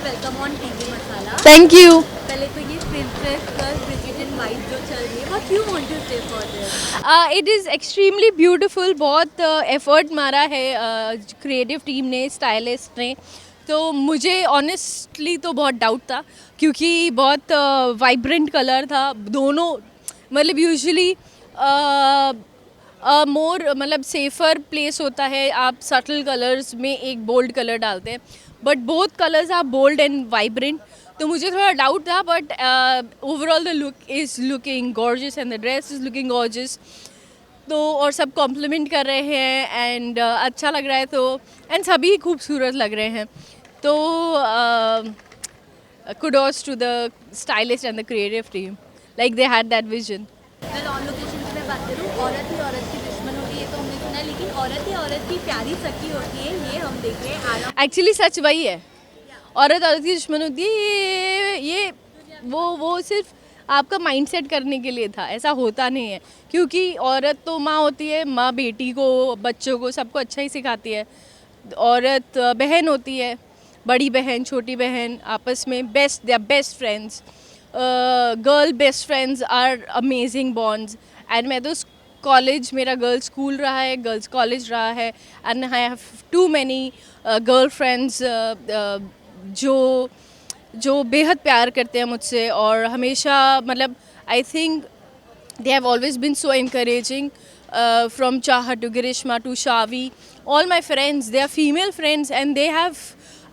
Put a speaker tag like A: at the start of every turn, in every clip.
A: Welcome on TV Masala.
B: Thank you.
A: पहले तो ये princess girl Bridget and white जो चल रही है, what you want to say for this?
B: It is extremely beautiful. बहुत एफर्ट मारा है क्रिएटिव टीम ने, स्टाइलिस्ट ने। तो मुझे ऑनेस्टली तो बहुत डाउट था, क्योंकि बहुत वाइब्रेंट कलर था दोनों। मतलब यूजुअली मोर मतलब सेफ़र प्लेस होता है, आप सटल कलर्स में एक बोल्ड कलर डालते हैं, but both colours are bold and vibrant. तो मुझे थोड़ा डाउट था, but overall the look is looking gorgeous and the dress is looking gorgeous. तो और सब कॉम्प्लीमेंट कर रहे हैं एंड अच्छा लग रहा है। तो एंड सभी खूबसूरत लग रहे हैं। तो kudos to the stylist and the creative team, like they had that vision.
A: Well on location की मैं बात करूँ, औरत ही औरत की दुश्मन होती है तो हमने सुना है, लेकिन औरत ही औरत की प्यारी सखी होती है, ये हम देख रहे हैं आराम।
B: एक्चुअली सच वही है, औरत औरत की दुश्मन होती है। ये वो सिर्फ आपका माइंडसेट करने के लिए था, ऐसा होता नहीं है। क्योंकि औरत तो माँ होती है, माँ बेटी को, बच्चों को, सबको अच्छा ही सिखाती है। औरत बहन होती है, बड़ी बहन, छोटी बहन, आपस में best, they are best friends. Girl best friends are amazing bonds. And मैं तो कॉलेज, मेरा गर्ल्स स्कूल रहा है, गर्ल्स कॉलेज रहा है, and I have too many girl friends जो बेहद प्यार करते हैं मुझसे, और हमेशा मतलब I think they have always been so encouraging, from Chaha to Girishma to Shavi. All my friends, they are female friends, and they have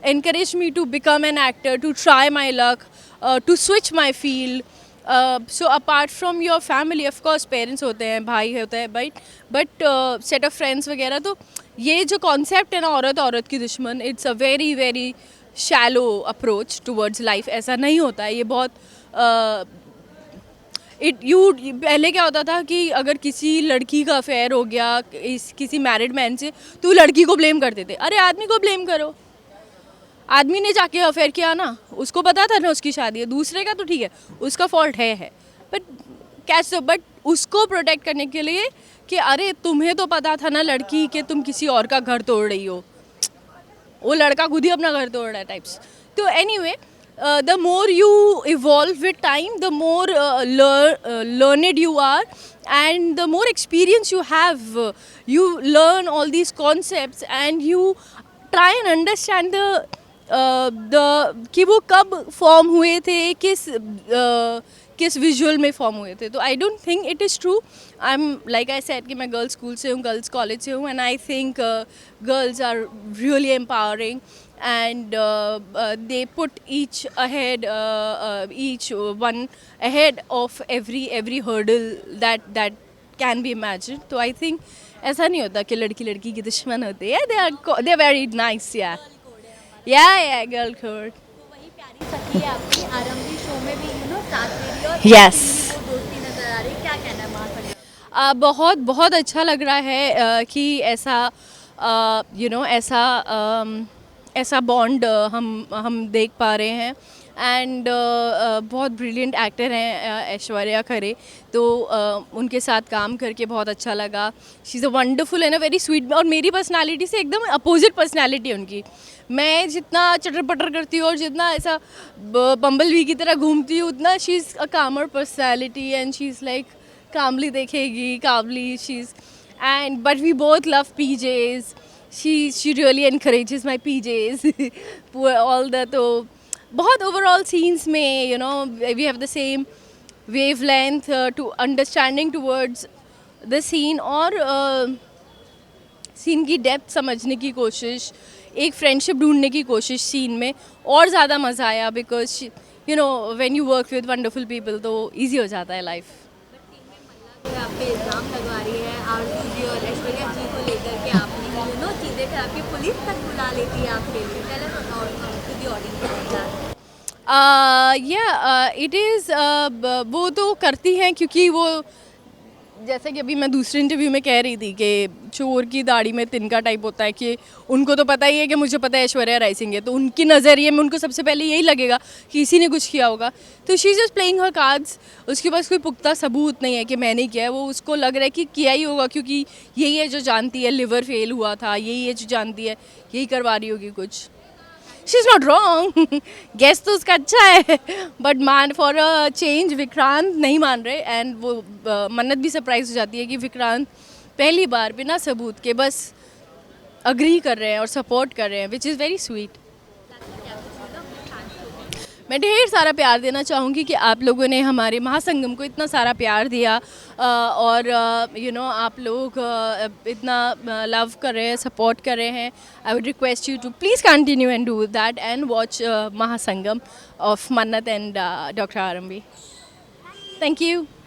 B: encouraged me to become an actor, to try my luck, to switch my field. So apart from your family, of course parents होते हैं, भाई होते हैं, but set of friends वगैरह। तो ये जो concept है ना, औरत औरत की दुश्मन, it's a very very shallow approach towards life। ऐसा नहीं होता है, ये बहुत पहले क्या होता था कि अगर किसी लड़की का अफेयर हो गया किसी मैरिड मैन से, तो लड़की को ब्लेम करते थे। अरे आदमी को ब्लेम करो, आदमी ने जाके अफेयर किया ना, उसको पता था ना उसकी शादी है। दूसरे का तो ठीक है, उसका फॉल्ट है, बट कैसे, बट उसको प्रोटेक्ट करने के लिए कि अरे तुम्हें तो पता था ना लड़की कि तुम किसी और का घर तोड़ रही हो, वो लड़का खुद ही अपना घर तोड़ रहा है टाइप्स। तो anyway, the more you evolve with time, the more learned you are, and the more experience you have. You learn all these concepts and you try and understand कि वो कब फॉर्म हुए थे, किस विजुअल में form हुए थे। तो I don't think it is true. I am, like I said, कि मैं गर्ल्स स्कूल से हूँ, गर्ल्स कॉलेज से हूँ, and I think girls are really empowering, and they put each one ahead of every hurdle that can be imagined. तो I think ऐसा नहीं होता कि लड़की लड़की की दुश्मन होती है। they are very nice, yeah, girl code।
A: तो वही प्यारी सखी है आपकी आरंभी शो में भी, साथ दे रही है, और
B: Yes।
A: वो दोस्ती नजर आ रही है, क्या कहना है वहाँ पर?
B: बहुत बहुत अच्छा लग रहा है कि ऐसा ऐसा बॉन्ड हम देख पा रहे हैं। एंड बहुत ब्रिलियंट एक्टर हैं ऐश्वर्या खरे। तो उनके साथ काम करके बहुत अच्छा लगा। She is a wonderful and a very sweet, और मेरी पर्सनालिटी से एकदम अपोजिट पर्सनालिटी है उनकी। मैं जितना चटर पटर करती हूँ और जितना ऐसा बम्बल बी की तरह घूमती हूँ, उतना she is a calmer personality, and she is like calmly देखेगी, calmly she is. And but we both love PJs। she really encourages my PJs all the। तो बहुत ओवरऑल सीन्स में we have the same wavelength to understanding towards the scene, और scene की depth समझने की कोशिश, एक फ्रेंडशिप ढूंढने की कोशिश सीन में, और ज़्यादा मज़ा आया। Because when you work with wonderful people तो ईजी हो जाता है लाइफ।
A: आप पे इल्ज़ाम लगवा रही है आरजू जी और ऐश्वर्या जी को लेकर के, आपने चीज़ें खराब, पुलिस तक बुला लेती है आपके लिए। टेल अस और to the audience.
B: It is, वो तो करती हैं, क्योंकि वो, जैसे कि अभी मैं दूसरे इंटरव्यू में कह रही थी कि चोर की दाढ़ी में तिनका टाइप होता है, कि उनको तो पता ही है कि मुझे पता है ऐश्वर्या राय सिंह है, तो उनकी नज़रिए में उनको सबसे पहले यही लगेगा कि इसी ने कुछ किया होगा। तो she is just playing her cards. उसके पास कोई पुख्ता सबूत नहीं है कि मैंने किया है। वो उसको लग रहा है कि किया ही होगा, क्योंकि यही है जो जानती है लिवर फेल हुआ था, यही है जो जानती है, यही करवा रही होगी कुछ। She is not wrong, guess तो उसका अच्छा है, बट मान फॉर अ चेंज विक्रांत नहीं मान रहे। एंड वो मन्नत भी सरप्राइज हो जाती है कि विक्रांत पहली बार बिना सबूत के बस अग्री कर रहे हैं और सपोर्ट कर रहे हैं, विच इज़ वेरी स्वीट। मैं ढेर सारा प्यार देना चाहूँगी कि आप लोगों ने हमारे महासंगम को इतना सारा प्यार दिया, और आप लोग इतना लव कर रहे हैं, सपोर्ट कर रहे हैं। I would request you to please continue and do that and watch Mahasangam of Mannat and doctor Aarambhi. Thank you.